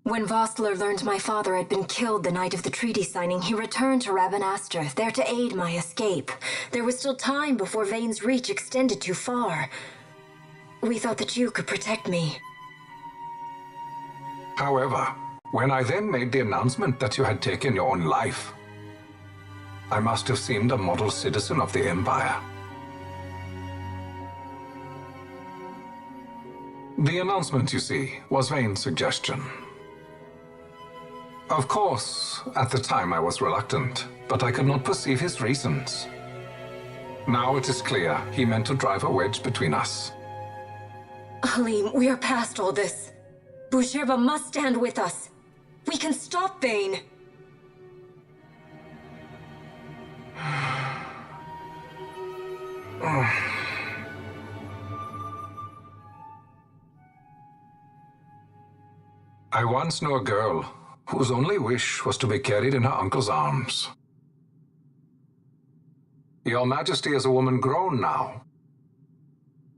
When Vossler learned my father had been killed the night of the treaty signing, he returned to Rabanastre, there to aid my escape. There was still time before Vane's reach extended too far. We thought that you could protect me. However, when I then made the announcement that you had taken your own life, I must have seemed a model citizen of the Empire. The announcement, you see, was Vane's suggestion. Of course, at the time I was reluctant, but I could not perceive his reasons. Now it is clear he meant to drive a wedge between us. Halim, we are past all this. Boucherba must stand with us. We can stop Vane. I once knew a girl whose only wish was to be carried in her uncle's arms. Your Majesty is a woman grown now.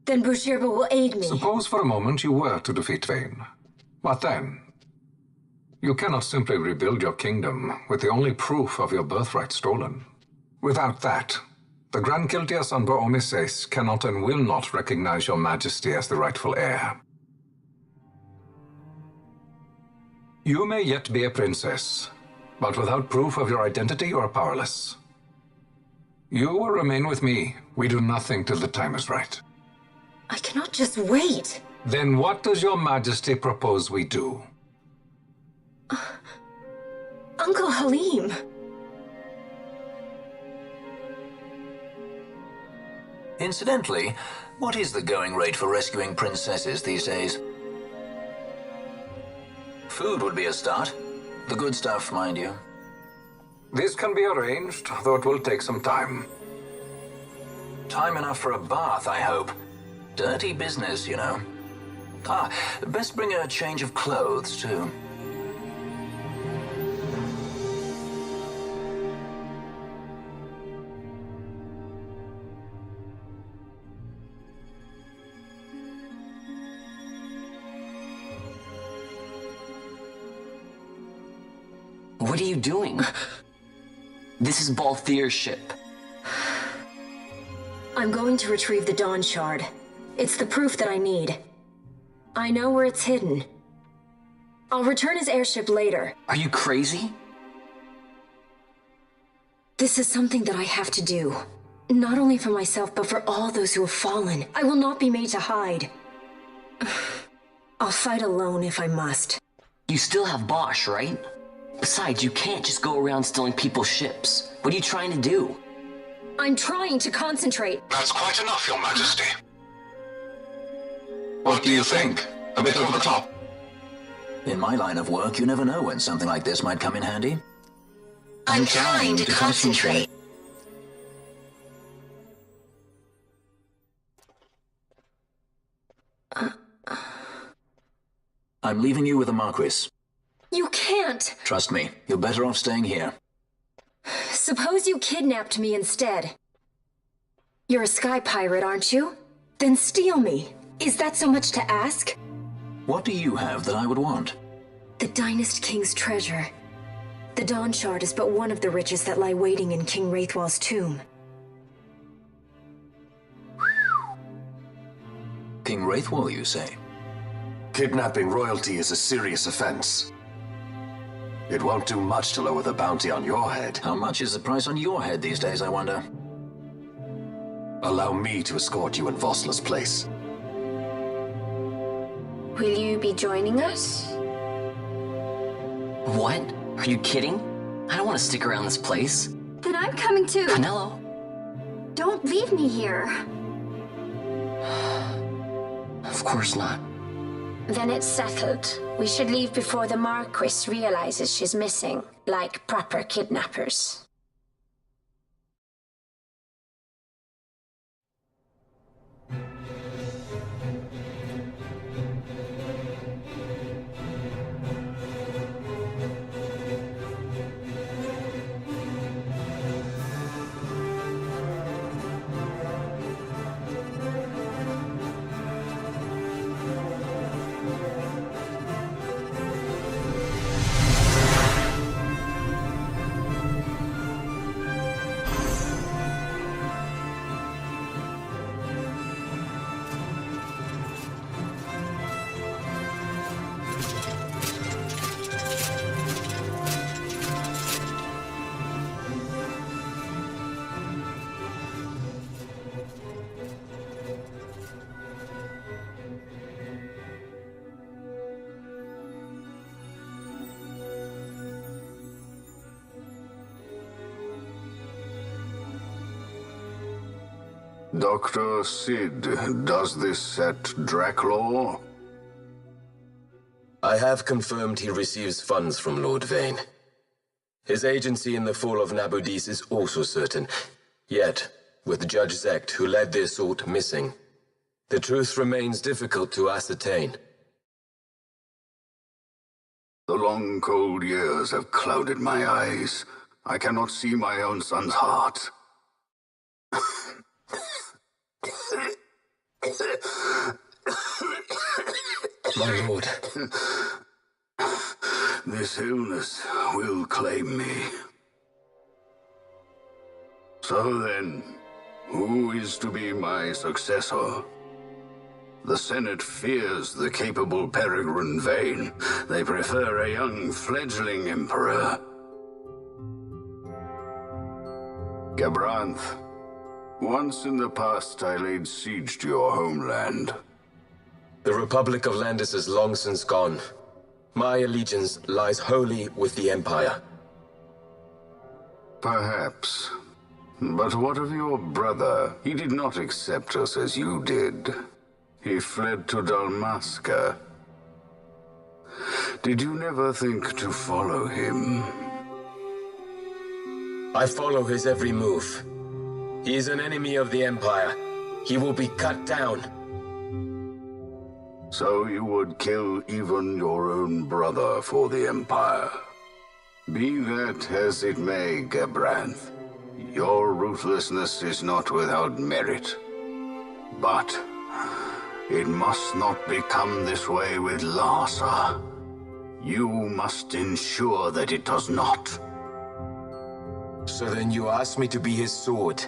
Then Boucherba will aid me. Suppose for a moment you were to defeat Vane. What then? You cannot simply rebuild your kingdom with the only proof of your birthright stolen. Without that, the Grand Kiltias on Bo-Omises cannot and will not recognize your Majesty as the rightful heir. You may yet be a princess, but without proof of your identity, you are powerless. You will remain with me. We do nothing till the time is right. I cannot just wait. Then what does your Majesty propose we do? Uncle Halim. Incidentally, what is the going rate for rescuing princesses these days? Food would be a start. The good stuff, mind you. This can be arranged, though it will take some time. Time enough for a bath, I hope. Dirty business, you know. Ah, best bring a change of clothes, too. What are you doing? This is Balthier's ship. I'm going to retrieve the Dawn Shard. It's the proof that I need. I know where it's hidden. I'll return his airship later. Are you crazy? This is something that I have to do. Not only for myself, but for all those who have fallen. I will not be made to hide. I'll fight alone if I must. You still have Bosch, right? Besides, you can't just go around stealing people's ships. What are you trying to do? I'm trying to concentrate. That's quite enough, Your Majesty. What do you think? A bit over the top? In my line of work, you never know when something like this might come in handy. I'm trying to concentrate. I'm leaving you with the Marquis. You can't! Trust me, you're better off staying here. Suppose you kidnapped me instead. You're a sky pirate, aren't you? Then steal me. Is that so much to ask? What do you have that I would want? The Dynast King's treasure. The Dawn Shard is but one of the riches that lie waiting in King Wraithwall's tomb. King Wraithwall, you say? Kidnapping royalty is a serious offense. It won't do much to lower the bounty on your head. How much is the price on your head these days, I wonder? Allow me to escort you in Vossler's place. Will you be joining us? What? Are you kidding? I don't want to stick around this place. Then I'm coming too. Canelo? Don't leave me here. Of course not. Then it's settled. We should leave before the Marquis realizes she's missing, like proper kidnappers. Dr. Sid, does this set Draclaw? I have confirmed he receives funds from Lord Vane. His agency in the fall of Nabudis is also certain. Yet, with Judge Zekt, who led the assault, missing, the truth remains difficult to ascertain. The long, cold years have clouded my eyes. I cannot see my own son's heart. My lord. This illness will claim me. So then, who is to be my successor? The Senate fears the capable Peregrine Vane. They prefer a young fledgling emperor. Gabranth, once in the past I laid siege to your homeland. The Republic of Landis is long since gone. My allegiance lies wholly with the Empire. Perhaps. But what of your brother? He did not accept us as you did. He fled to Dlmascta. Did you never think to follow him? I follow his every move. He is an enemy of the Empire. He will be cut down. So you would kill even your own brother for the Empire. Be that as it may, Gabranth, your ruthlessness is not without merit. But it must not become this way with Larsa. You must ensure that it does not. So then you ask me to be his sword,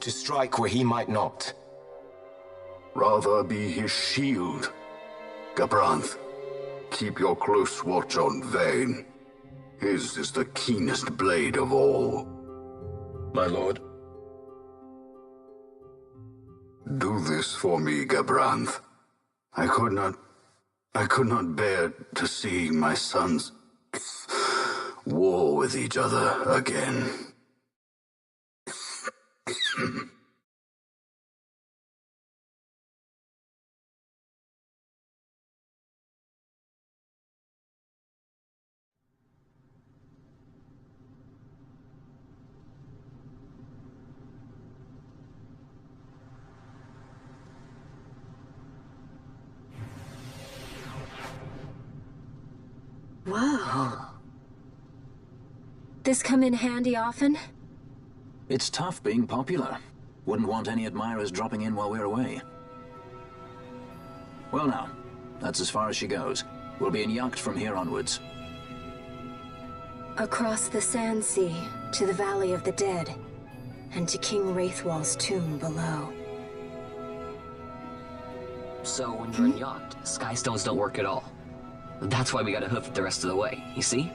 to strike where he might not. Rather be his shield. Gabranth, keep your close watch on Vane. His is the keenest blade of all. My lord. Do this for me, Gabranth. I could not bear to see my sons war with each other again. Whoa. This come in handy often? It's tough being popular. Wouldn't want any admirers dropping in while we're away. Well now, that's as far as she goes. We'll be in yacht from here onwards. Across the Sand Sea, to the Valley of the Dead, and to King Wraithwall's tomb below. So when you're in yacht, skystones don't work at all. That's why we gotta hoof it the rest of the way, you see?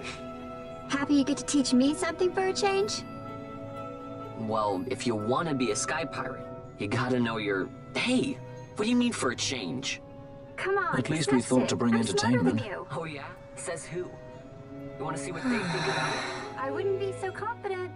Happy you get to teach me something for a change? Well, if you want to be a sky pirate, you gotta know your... Hey, what do you mean for a change? Come on, At least we thought to bring I'm smarter than entertainment. you. Oh yeah? Says who? You want to see what they think about it? I wouldn't be so confident.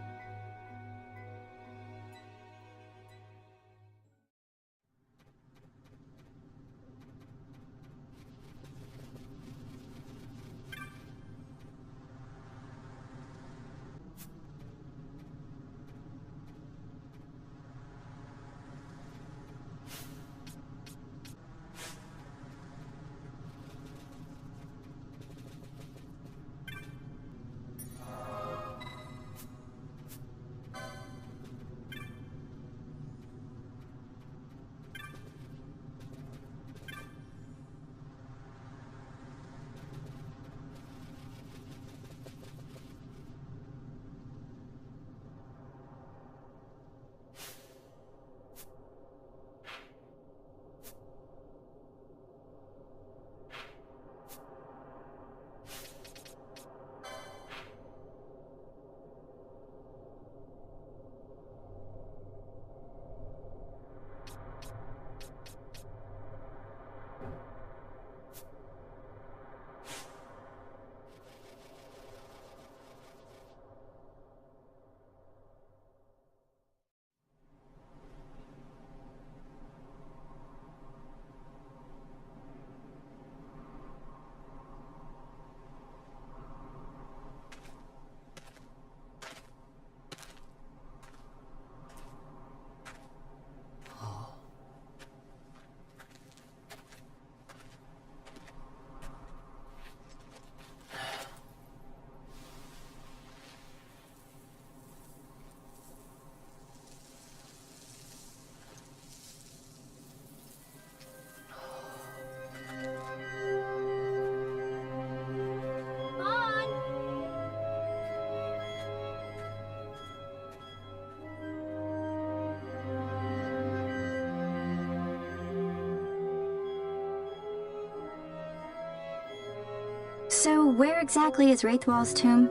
So where exactly is Wraithwall's tomb?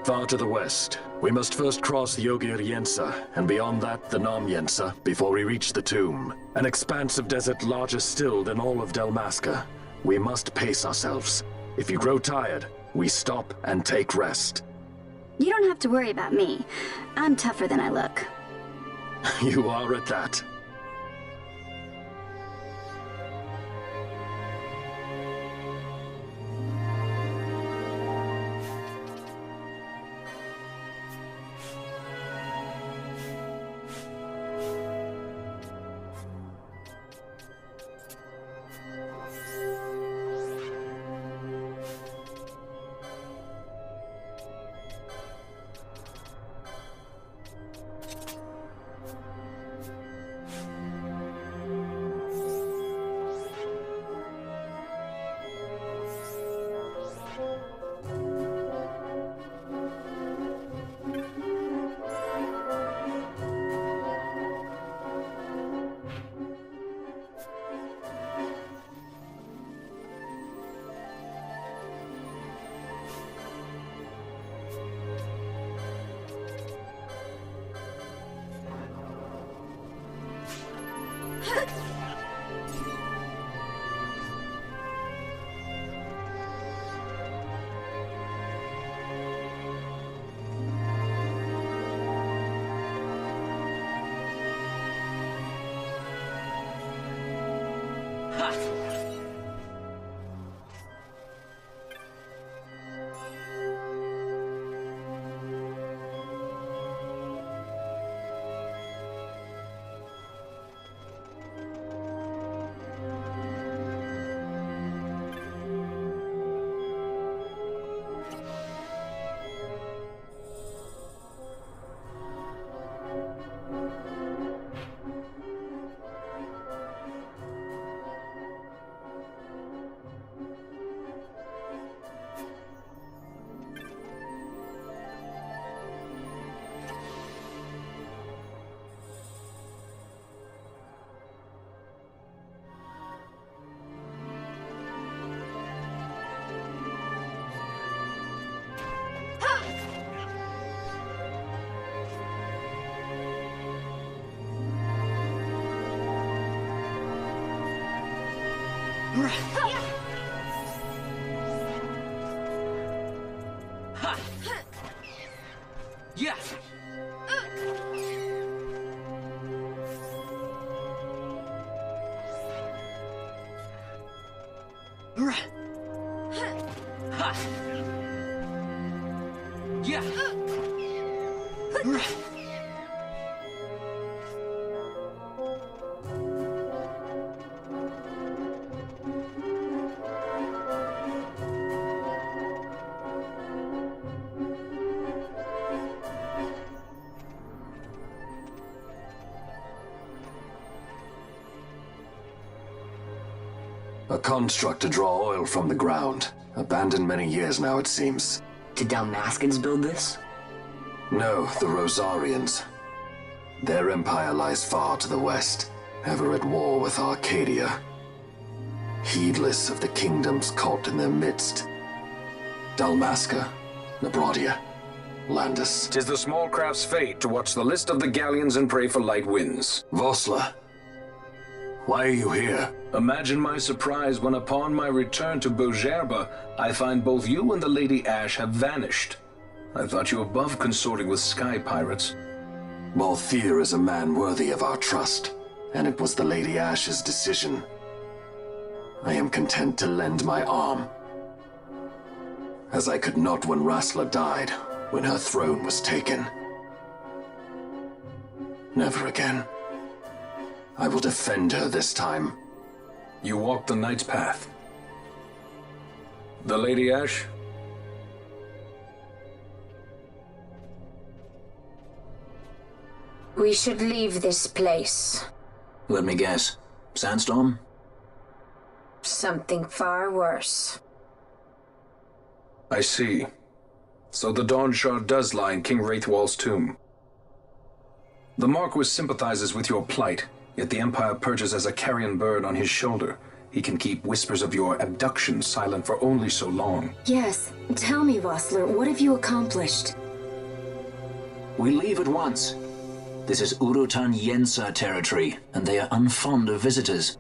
Far to the west. We must first cross the Ogir Yensa, and beyond that, the Nam Yensa, before we reach the tomb. An expanse of desert larger still than all of Delmasca. We must pace ourselves. If you grow tired, we stop and take rest. You don't have to worry about me. I'm tougher than I look. You are at that. A construct to draw oil from the ground. Abandoned many years now, it seems. Did Dalmaskins build this? No, the Rosarians. Their empire lies far to the west, ever at war with Arcadia. Heedless of the kingdoms caught in their midst. Dalmasca, Nabrodia, Landis. 'Tis the small craft's fate to watch the list of the galleons and pray for light winds. Vosla, why are you here? Imagine my surprise when upon my return to Bogerba, I find both you and the Lady Ash have vanished. I thought you above consorting with sky pirates. Balthier is a man worthy of our trust, and it was the Lady Ash's decision. I am content to lend my arm, as I could not when Rasla died, when her throne was taken. Never again. I will defend her this time. You walked the Knight's path. The Lady Ash? We should leave this place. Let me guess. Sandstorm? Something far worse. I see. So the Dawn Shard does lie in King Wraithwall's tomb. The Marquis sympathizes with your plight, Yet the Empire perches as a carrion bird on his shoulder. He can keep whispers of your abduction silent for only so long. Yes. Tell me, Vossler, what have you accomplished? We leave at once. This is Urutan Yensa territory, and they are unfond of visitors.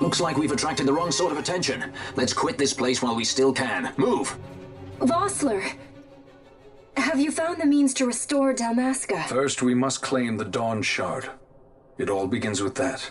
Looks like we've attracted the wrong sort of attention. Let's quit this place while we still can. Move! Vossler! Have you found the means to restore Dlmascta? First, we must claim the Dawn Shard. It all begins with that.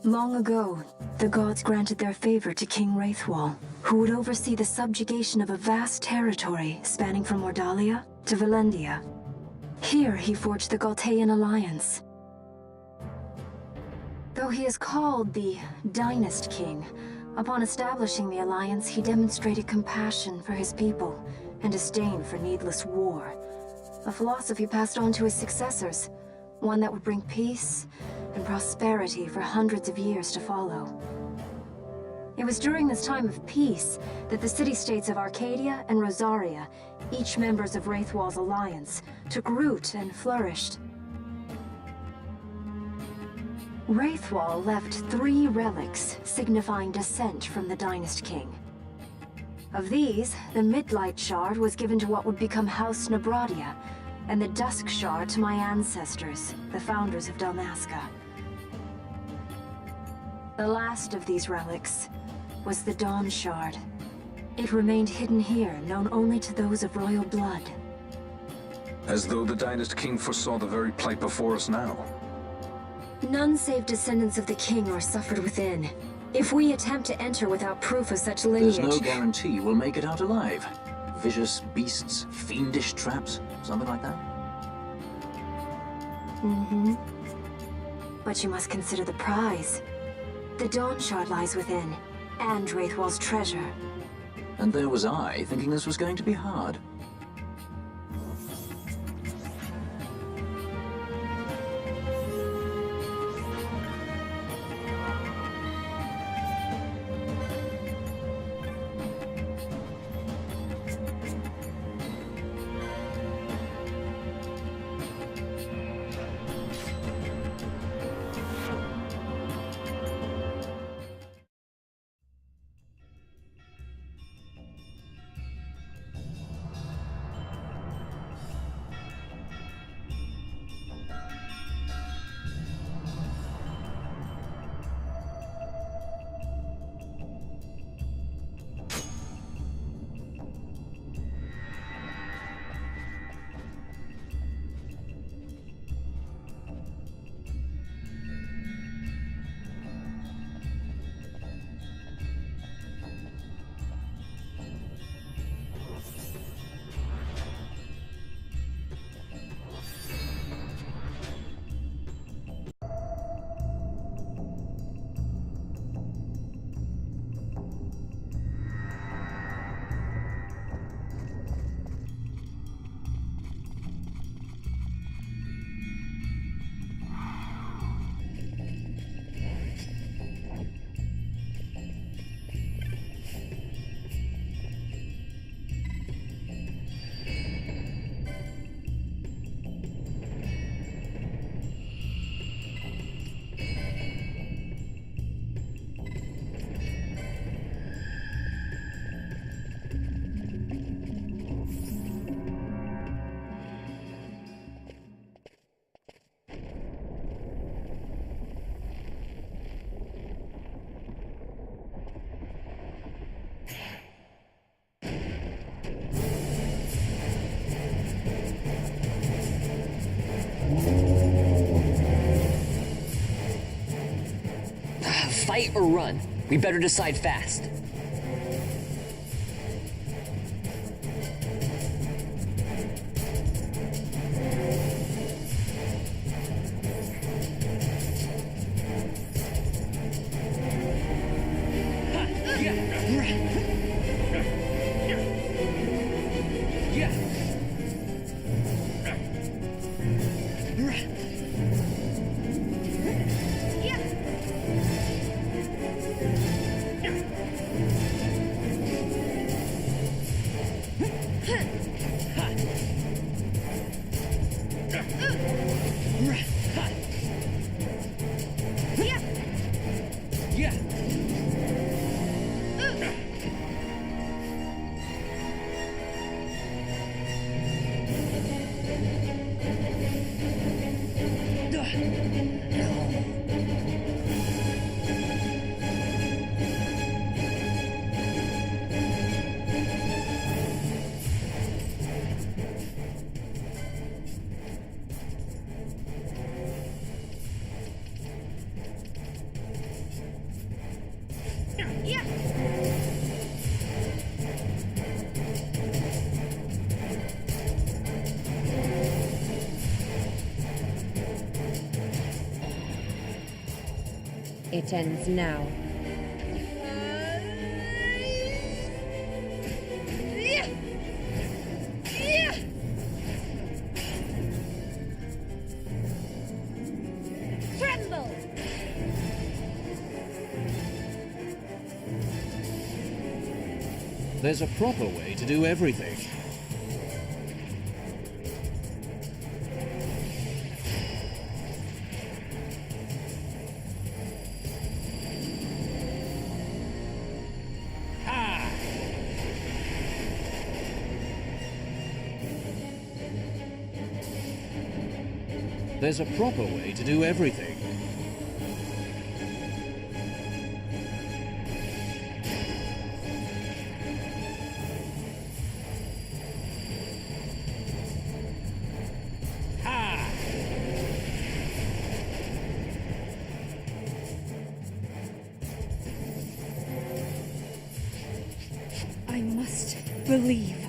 Long ago, the gods granted their favor to King Wraithwall, who would oversee the subjugation of a vast territory spanning from Mordalia to Valendia. Here he forged the Galtean alliance. Though he is called the Dynast King, upon establishing the alliance he demonstrated compassion for his people and disdain for needless war. A philosophy passed on to his successors, one that would bring peace and prosperity for hundreds of years to follow. It was during this time of peace that the city-states of Arcadia and Rosaria, each members of Wraithwall's alliance, took root and flourished. Wraithwall left 3 relics signifying descent from the Dynast King. Of these, the Midlight Shard was given to what would become House Nabradia, and the Dusk Shard to my ancestors, the founders of Dalmasca. The last of these relics was the Dawn Shard. It remained hidden here, known only to those of royal blood. As though the Dynast King foresaw the very plight before us now. None save descendants of the king are suffered within. If we attempt to enter without proof of such lineage... There's no guarantee we'll make it out alive. Vicious beasts, fiendish traps, something like that? Mm-hmm. But you must consider the prize. The Dawn Shard lies within, and Wraithwall's treasure. And there was I, thinking this was going to be hard. Fight or run? We better decide fast. It ends now. Tremble! There's a proper way to do everything. There's a proper way to do everything. I must believe.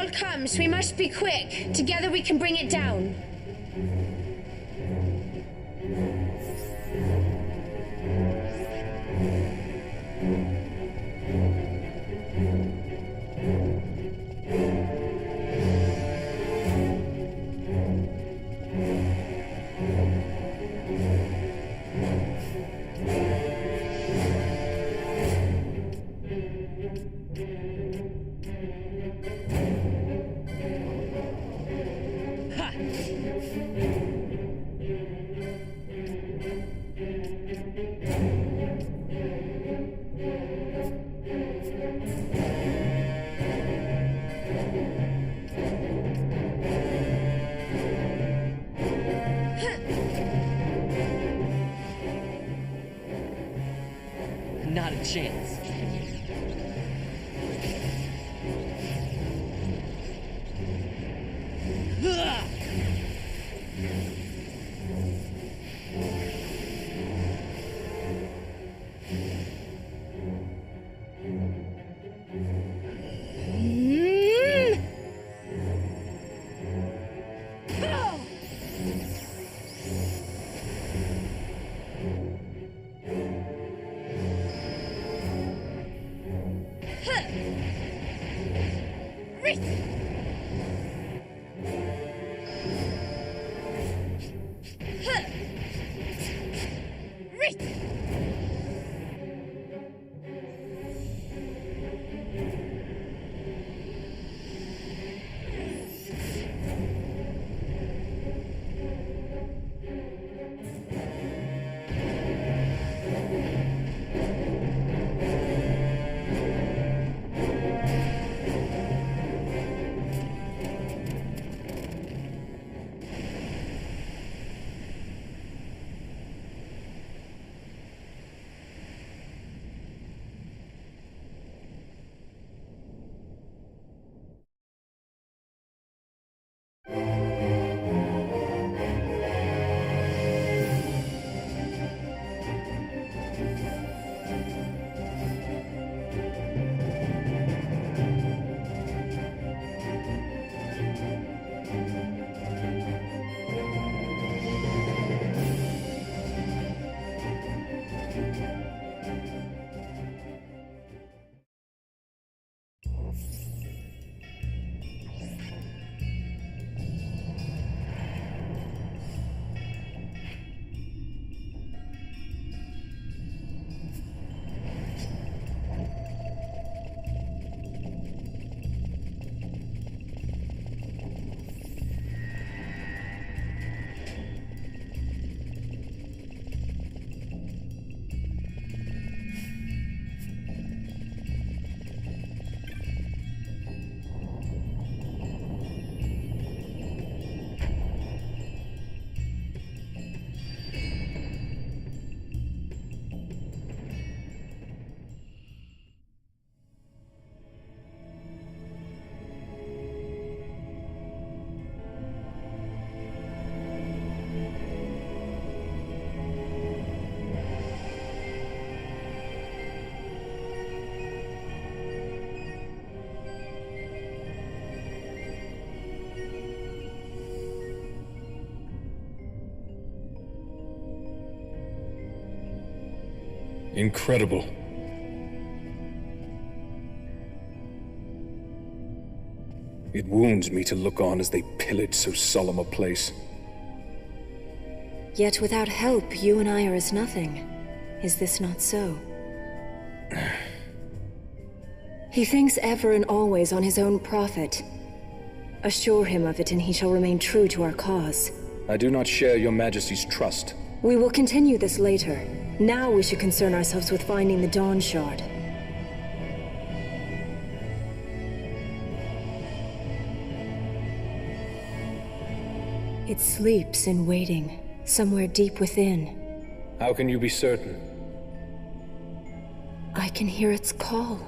world comes, we must be quick. Together we can bring it down. Not a chance. Incredible. It wounds me to look on as they pillage so solemn a place. Yet without help, you and I are as nothing. Is this not so? He thinks ever and always on his own profit. Assure him of it and he shall remain true to our cause. I do not share your Majesty's trust. We will continue this later. Now we should concern ourselves with finding the Dawn Shard. It sleeps in waiting, somewhere deep within. How can you be certain? I can hear its call.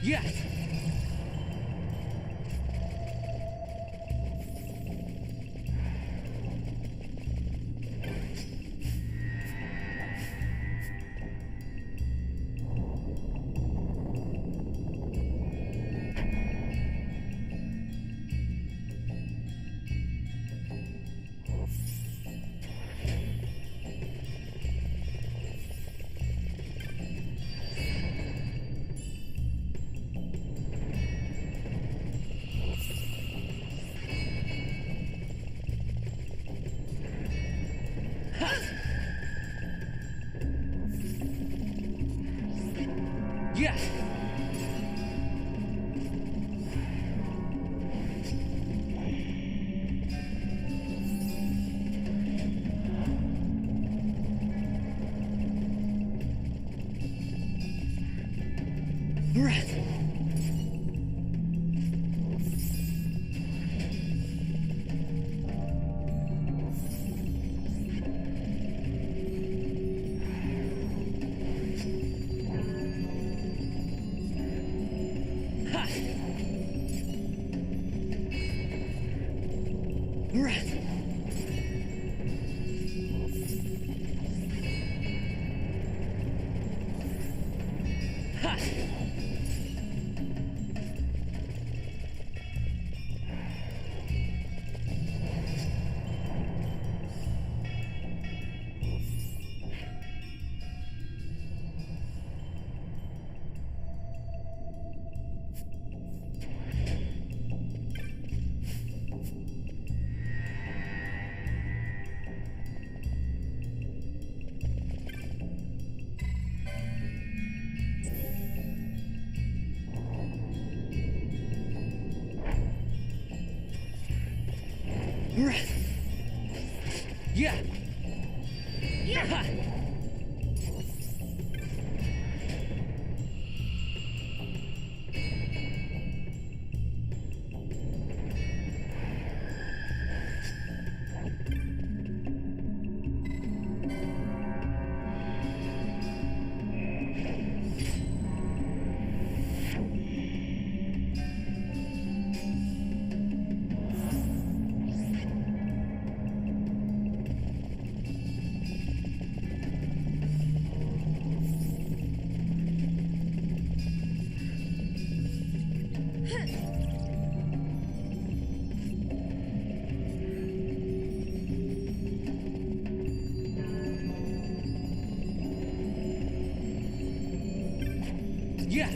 Yes! Yes! Breath! Breath! Ha! Breath. Yeah. Yeah. Yeah.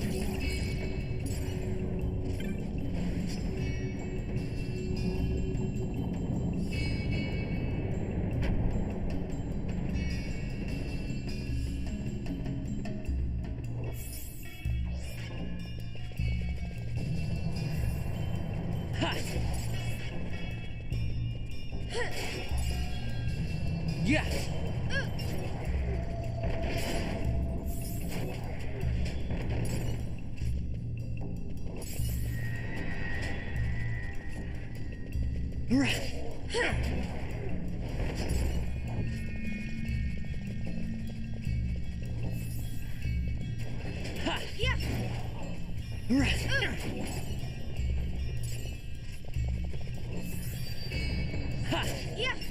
Ha. Yeah. Breath. Ha. Yeah. Breath. Ha. Yeah.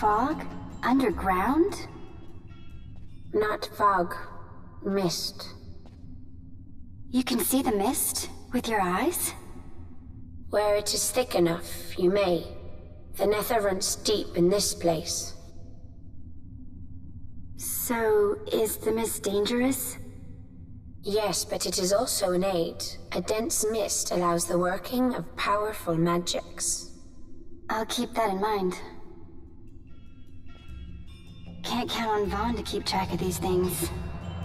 Fog? Underground? Not fog. Mist. You can see the mist with your eyes? Where it is thick enough, you may. The nether runs deep in this place. So, is the mist dangerous? Yes, but it is also an aid. A dense mist allows the working of powerful magics. I'll keep that in mind. Can't count on Vaughn to keep track of these things.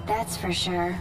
That's for sure.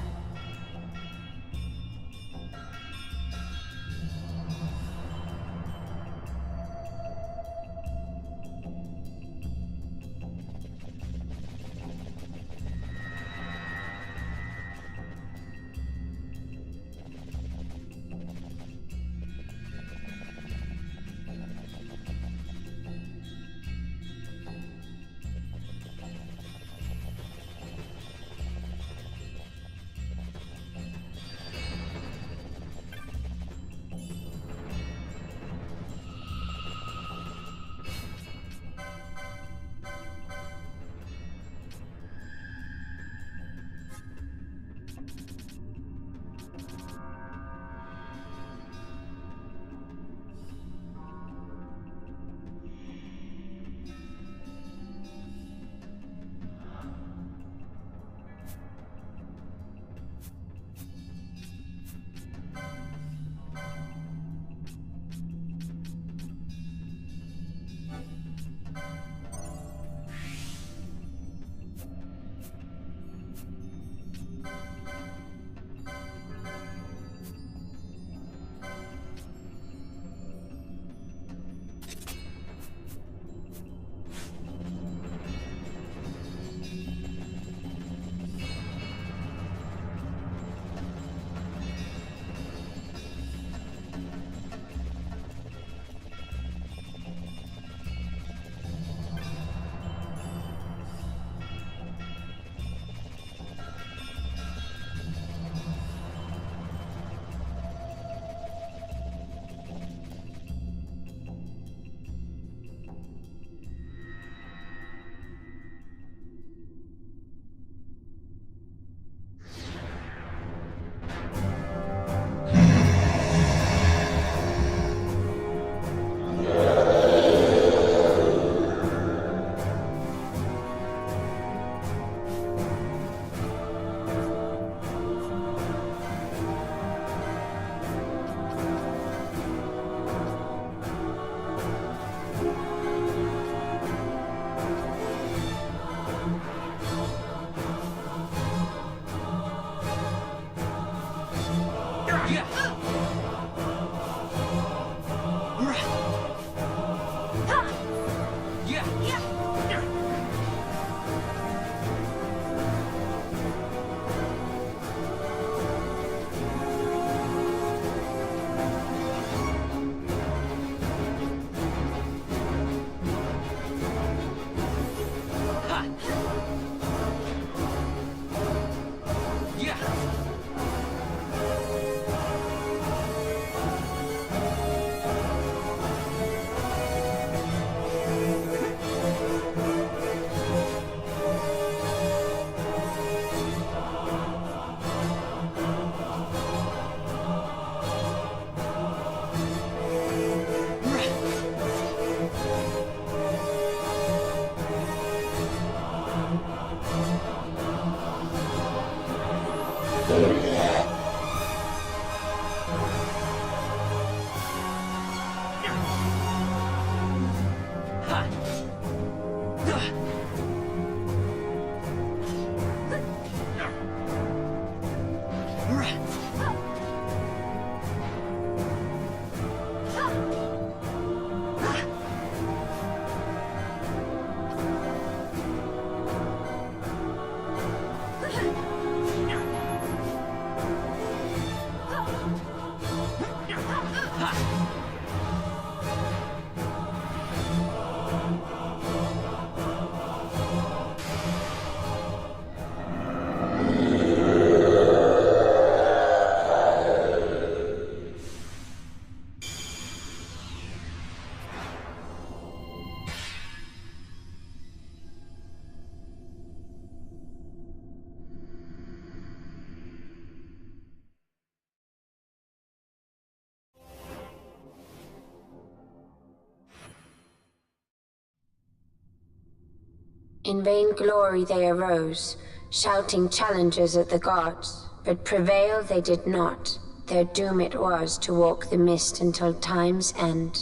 In vain glory they arose, shouting challenges at the gods, but prevail they did not. Their doom it was to walk the mist until time's end.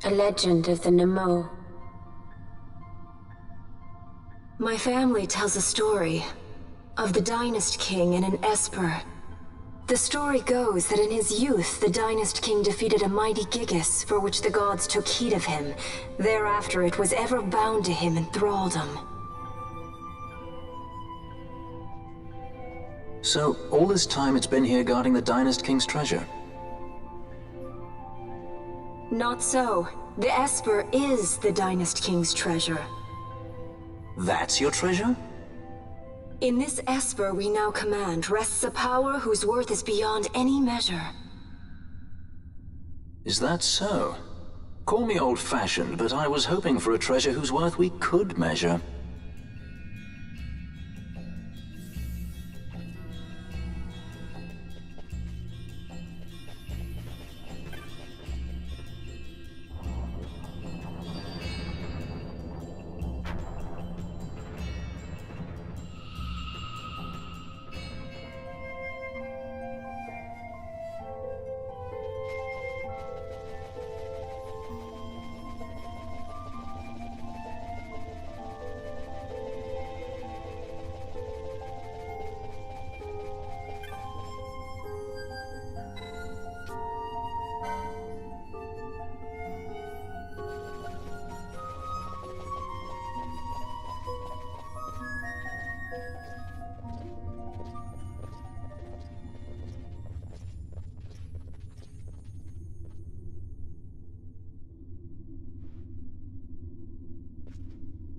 A legend of the Nemo. My family tells a story of the Dynast King and an Esper. The story goes that in his youth, the Dynast King defeated a mighty Gigas, for which the gods took heed of him. Thereafter it was ever bound to him in thraldom. So, all this time it's been here guarding the Dynast King's treasure? Not so. The Esper is the Dynast King's treasure. That's your treasure? In this Esper we now command rests a power whose worth is beyond any measure. Is that so? Call me old-fashioned, but I was hoping for a treasure whose worth we could measure.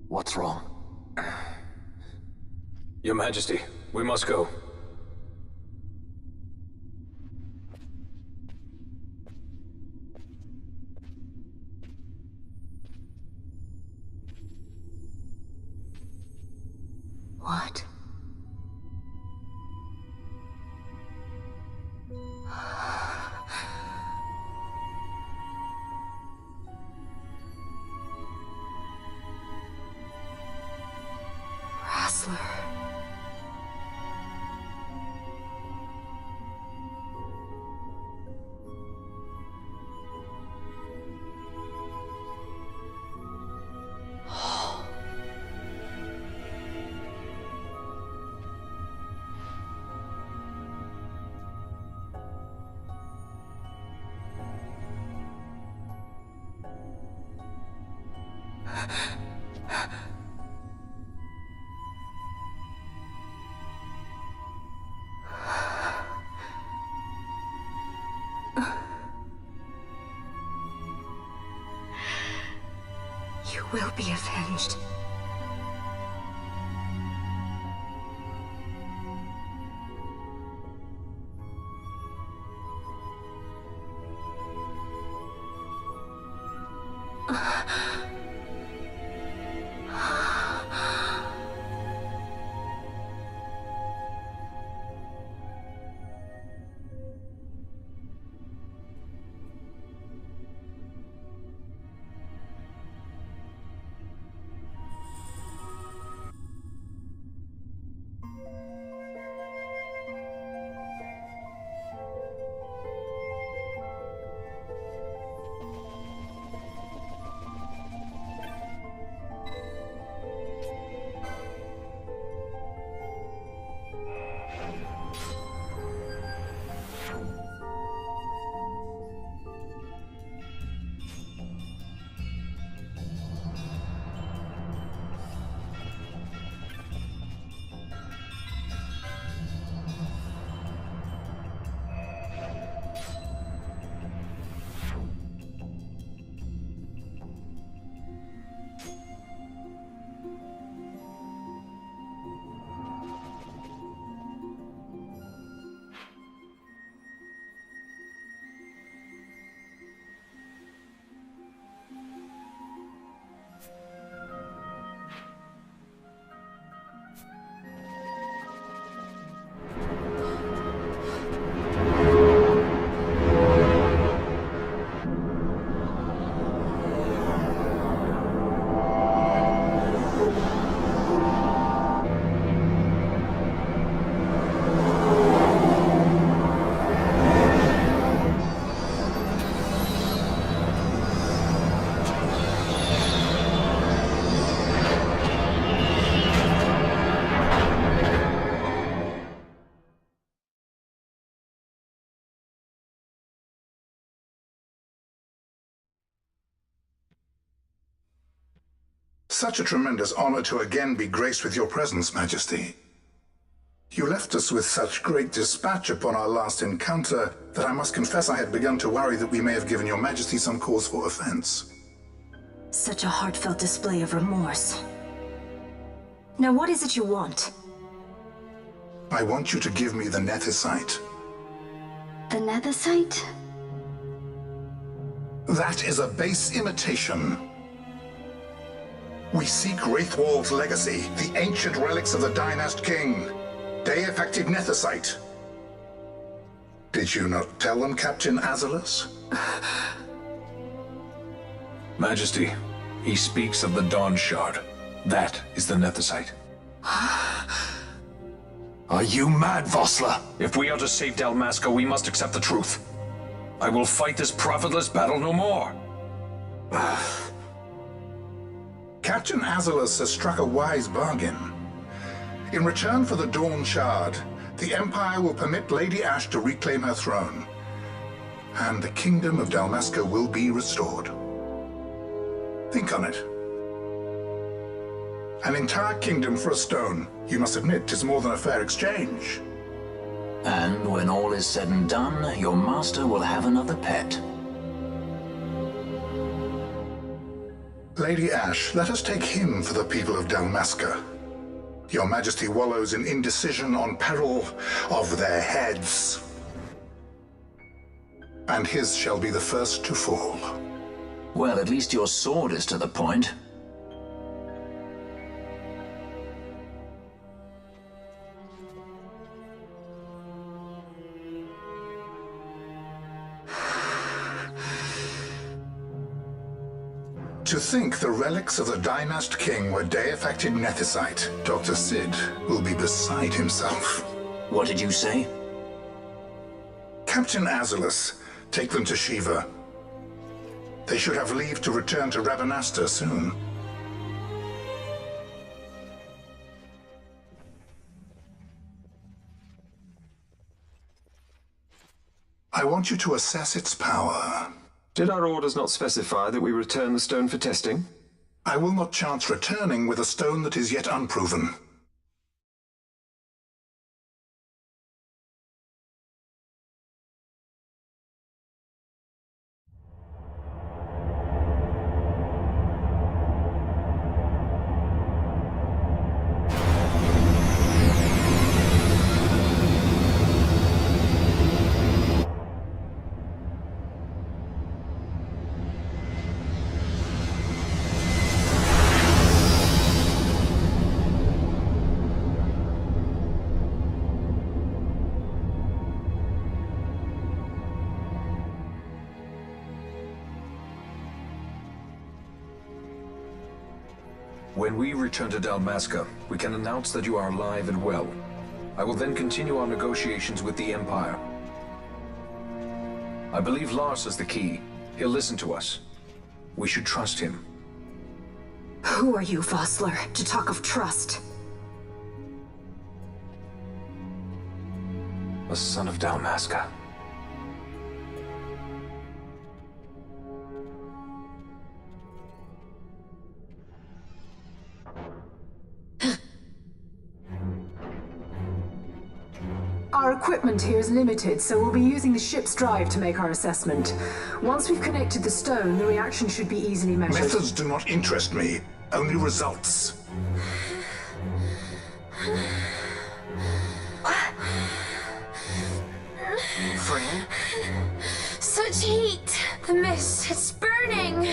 What's wrong? Your Majesty, we must go. What? You will be avenged. such a tremendous honor to again be graced with your presence, Majesty. You left us with such great dispatch upon our last encounter that I must confess I had begun to worry that we may have given your Majesty some cause for offense. Such a heartfelt display of remorse. Now what is it you want? I want you to give me the Nethicite. The Nethicite? That is a base imitation. We seek Wraithwald's legacy, the ancient relics of the Dynast King. Day-affected Nethicite. Did you not tell them, Captain Azalus? Majesty, he speaks of the Dawn Shard. That is the Nethicite. Are you mad, Vossler? If we are to save Dalmasca, we must accept the truth. I will fight this profitless battle no more. Captain Azalus has struck a wise bargain. In return for the Dawn Shard, the Empire will permit Lady Ash to reclaim her throne, and the Kingdom of Dalmasca will be restored. Think on it. An entire kingdom for a stone. You must admit, 'tis more than a fair exchange. And when all is said and done, your master will have another pet. Lady Ash, let us take him for the people of Dalmasca. Your Majesty wallows in indecision on peril of their heads. And his shall be the first to fall. Well, at least your sword is to the point. To think the relics of the Dynast King were day-affected Nethicite, Dr. Sid will be beside himself. What did you say? Captain Azalus, take them to Shiva. They should have leave to return to Rabanastre soon. I want you to assess its power. Did our orders not specify that we return the stone for testing? I will not chance returning with a stone that is yet unproven. When we return to Dalmasca, we can announce that you are alive and well. I will then continue our negotiations with the Empire. I believe Lars is the key. He'll listen to us. We should trust him. Who are you, Vossler, to talk of trust? A son of Dalmasca. Our equipment here is limited, so we'll be using the ship's drive to make our assessment. Once we've connected the stone, the reaction should be easily measured. Methods do not interest me, only results. Friend? Such heat! The mist, it's burning!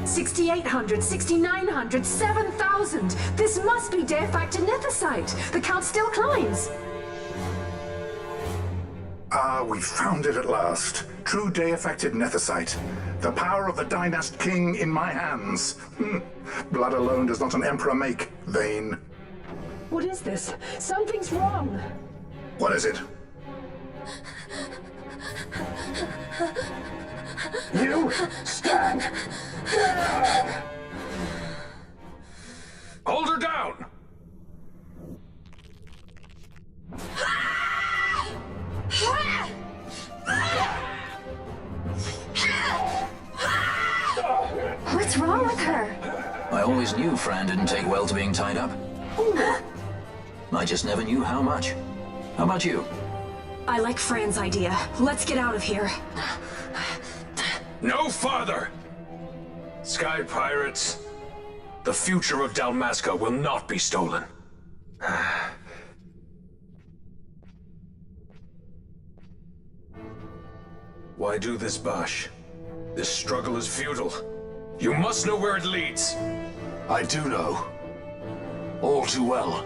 6,800, 6,900, 7,000! This must be day-affected nethicite! The count still climbs! Ah, we found it at last. True day-affected nethicite. The power of the Dynast King in my hands. Blood alone does not an emperor make, Vane. What is this? Something's wrong! What is it? You stand down! Hold her down! What's wrong with her? I always knew Fran didn't take well to being tied up. I just never knew how much. How about you? I like Fran's idea. Let's get out of here. No farther! Sky Pirates, the future of Dalmasca will not be stolen. Why do this, Bash? This struggle is futile. You must know where it leads. I do know. All too well.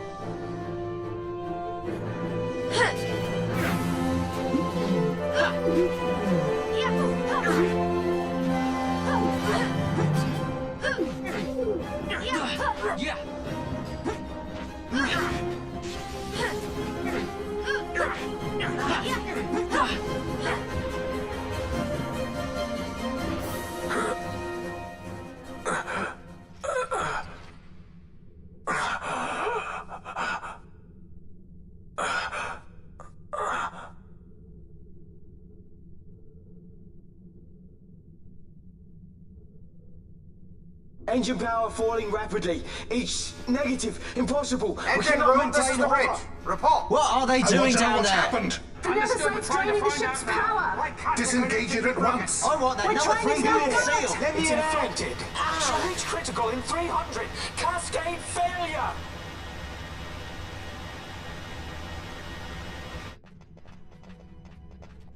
Engine power falling rapidly. It's negative. Impossible. Engine room, this is the bridge. Report. What are they doing down what's there? happened. The Neversade's draining the ship's power. Disengage it at once. I want that number 3 million seal. Let me It's in. infected. Shall reach critical in 300. Cascade failure.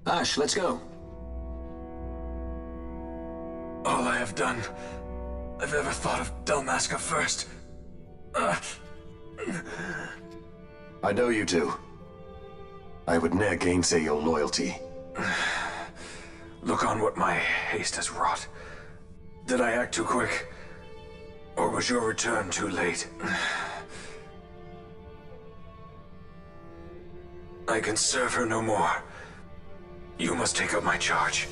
Ash, let's go. All I have done, I've ever thought of Dalmasca first. I know you do. I would ne'er gainsay your loyalty. Look on what my haste has wrought. Did I act too quick? Or was your return too late? I can serve her no more. You must take up my charge.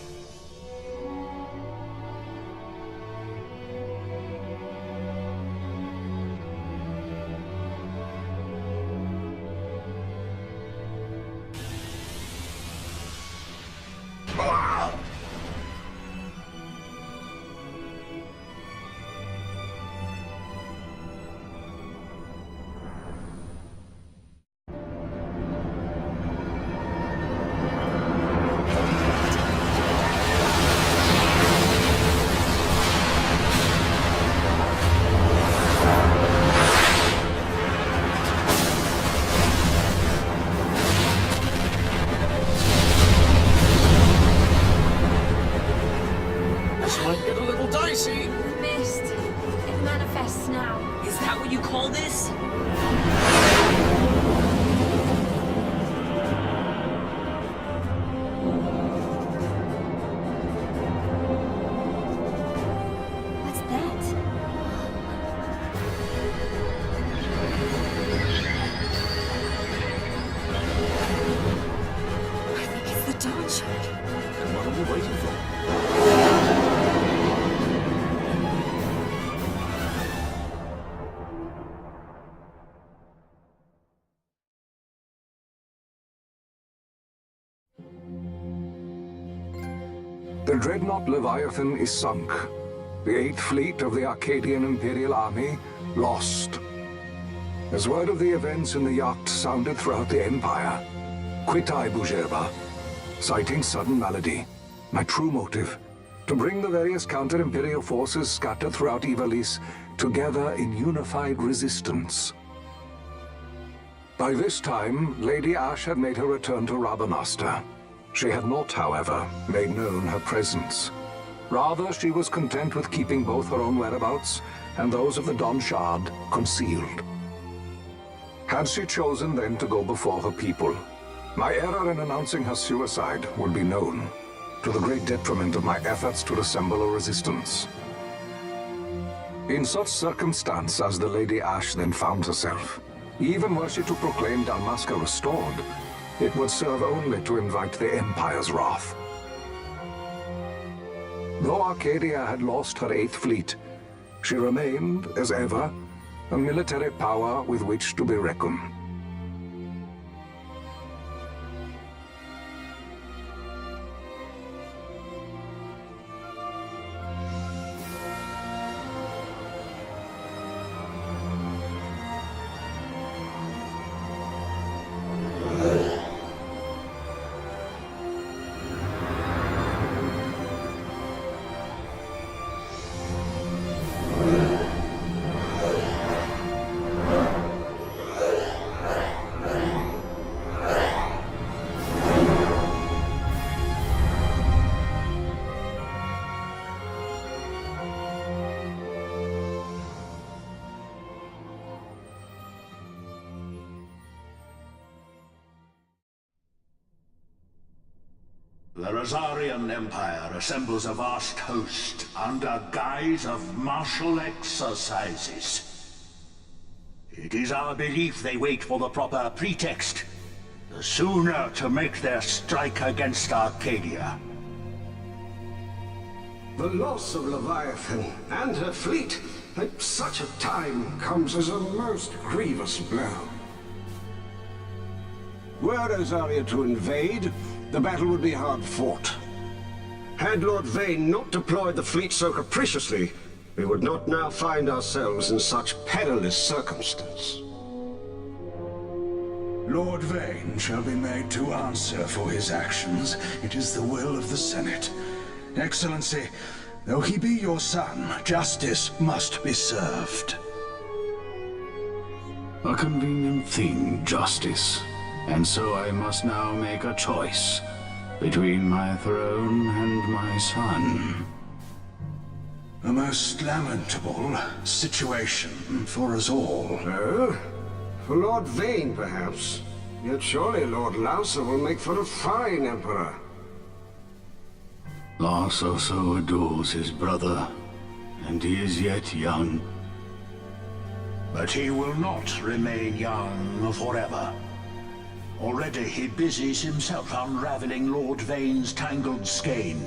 The dreadnought Leviathan is sunk. The 8th Fleet of the Arcadian Imperial Army lost. As word of the events in the yacht sounded throughout the Empire, quit I Bujerba, citing sudden malady. My true motive, to bring the various counter-imperial forces scattered throughout Ivalice together in unified resistance. By this time, Lady Ash had made her return to Rabanastre. She had not, however, made known her presence. Rather, she was content with keeping both her own whereabouts and those of the Don Shard concealed. Had she chosen then to go before her people, my error in announcing her suicide would be known, to the great detriment of my efforts to assemble a resistance. In such circumstance as the Lady Ash then found herself, even were she to proclaim Dalmasca restored, it would serve only to invite the Empire's wrath. Though Arcadia had lost her 8th Fleet, she remained, as ever, a military power with which to be reckoned. The Rosarian Empire assembles a vast host under guise of martial exercises. It is our belief they wait for the proper pretext, the sooner to make their strike against Arcadia. The loss of Leviathan and her fleet at such a time comes as a most grievous blow. Were Rosaria to invade, the battle would be hard fought. Had Lord Vane not deployed the fleet so capriciously, we would not now find ourselves in such perilous circumstance. Lord Vane shall be made to answer for his actions. It is the will of the Senate. Excellency, though he be your son, justice must be served. A convenient thing, justice. And so I must now make a choice between my throne and my son. A most lamentable situation for us all. Oh? For Lord Vane, perhaps. Yet surely Lord Lauser will make for a fine emperor. Lauser so adores his brother, and he is yet young. But he will not remain young forever. Already he busies himself unraveling Lord Vane's tangled skein.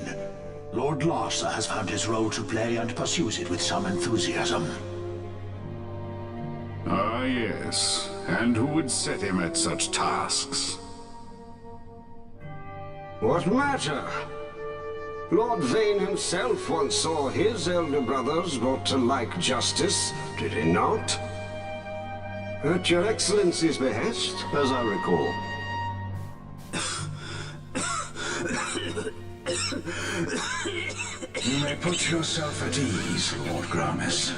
Lord Lauser has found his role to play and pursues it with some enthusiasm. Ah, yes. And who would set him at such tasks? What matter? Lord Vane himself once saw his elder brothers brought to like justice, did he not? At your Excellency's behest, as I recall. You may put yourself at ease, Lord Gramis.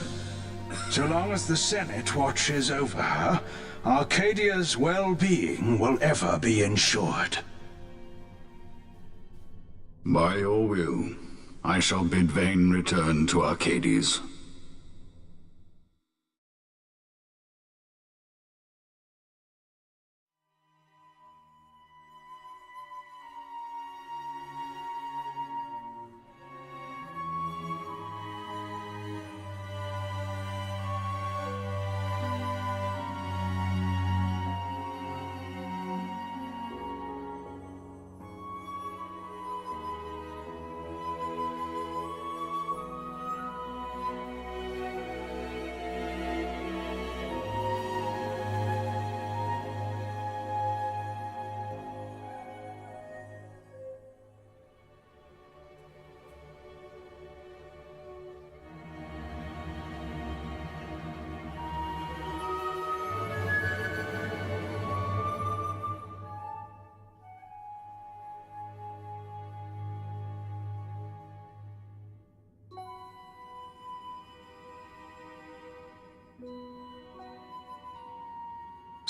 So long as the Senate watches over her, Arcadia's well-being will ever be ensured. By your will, I shall bid Vane return to Arcades.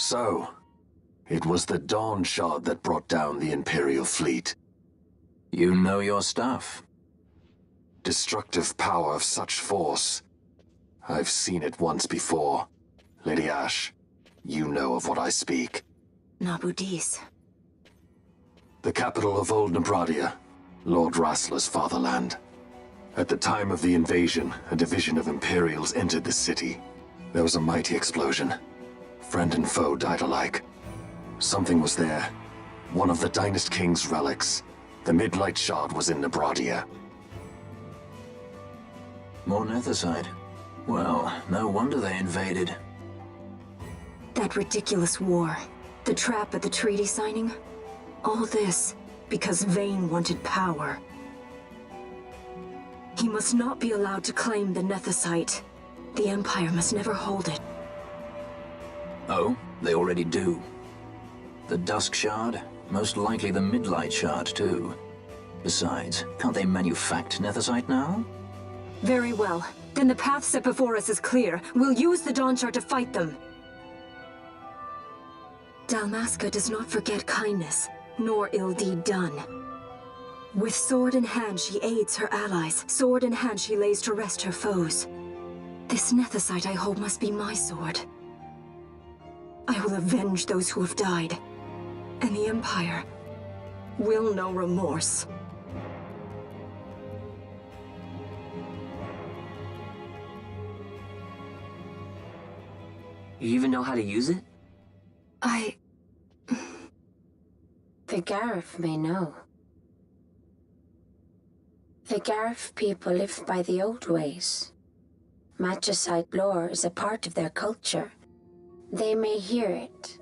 So, it was the Dawn Shard that brought down the Imperial fleet. You know your stuff. Destructive power of such force. I've seen it once before. Lady Ash, you know of what I speak. Nabudis. The capital of Old Nebradia, Lord Rassler's fatherland. At the time of the invasion, a division of Imperials entered the city. There was a mighty explosion. Friend and foe died alike. Something was there. One of the Dynast King's relics. The Midlight Shard was in Nebradia. More Nethersite. Well, no wonder they invaded. That ridiculous war. The trap at the treaty signing. All this because Vane wanted power. He must not be allowed to claim the Nethersite. The Empire must never hold it. Oh, they already do. The Dusk Shard? Most likely the Midlight Shard, too. Besides, can't they manufacture Nethersite now? Very well. Then the path set before us is clear. We'll use the Dawn Shard to fight them. Dlmascta does not forget kindness, nor ill deed done. With sword in hand, she aids her allies. Sword in hand, she lays to rest her foes. This Nethersite I hold must be my sword. I will avenge those who have died. And the Empire will know remorse. You even know how to use it? The Garif may know. The Garif people live by the old ways. Magicite lore is a part of their culture. They may hear it,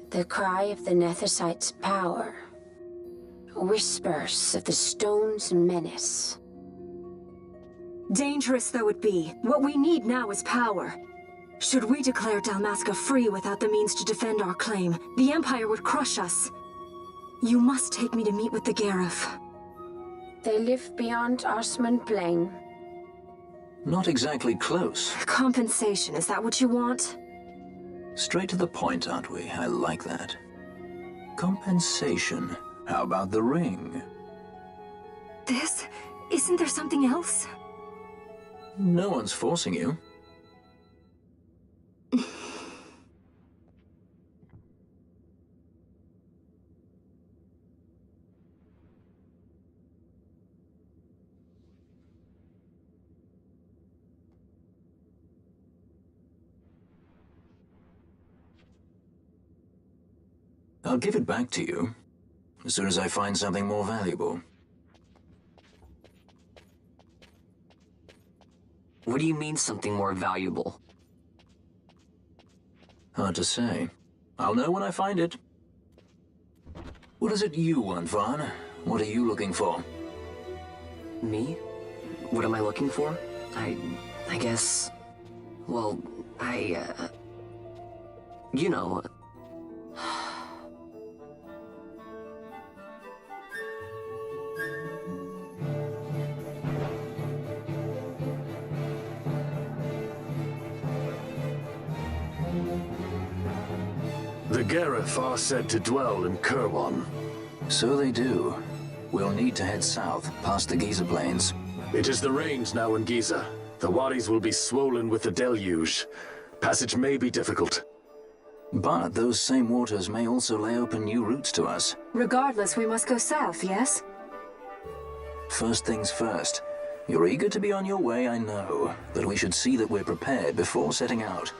the cry of the Nethersight's power. Whispers of the stone's menace. Dangerous though it be, what we need now is power. Should we declare Dlmascta free without the means to defend our claim, the Empire would crush us. You must take me to meet with the Garif. They live beyond Osman Plain. Not exactly close. Compensation, is that what you want? Straight to the point, aren't we? I like that. Compensation. How about the ring? This? Isn't there something else? No one's forcing you. I'll give it back to you as soon as I find something more valuable. What do you mean something more valuable? Hard to say. I'll know when I find it. What is it you want, Vaughn? What are you looking for? Me? What am I looking for? I guess... Well, you know... The Garif are said to dwell in Yekrahon. So they do. We'll need to head south, past the Giza Plains. It is the rains now in Giza. The wadis will be swollen with the deluge. Passage may be difficult. But those same waters may also lay open new routes to us. Regardless, we must go south, yes? First things first. You're eager to be on your way, I know. But we should see that we're prepared before setting out.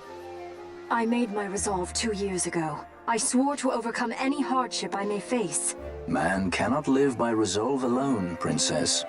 I made my resolve 2 years ago. I swore to overcome any hardship I may face. Man cannot live by resolve alone, Princess.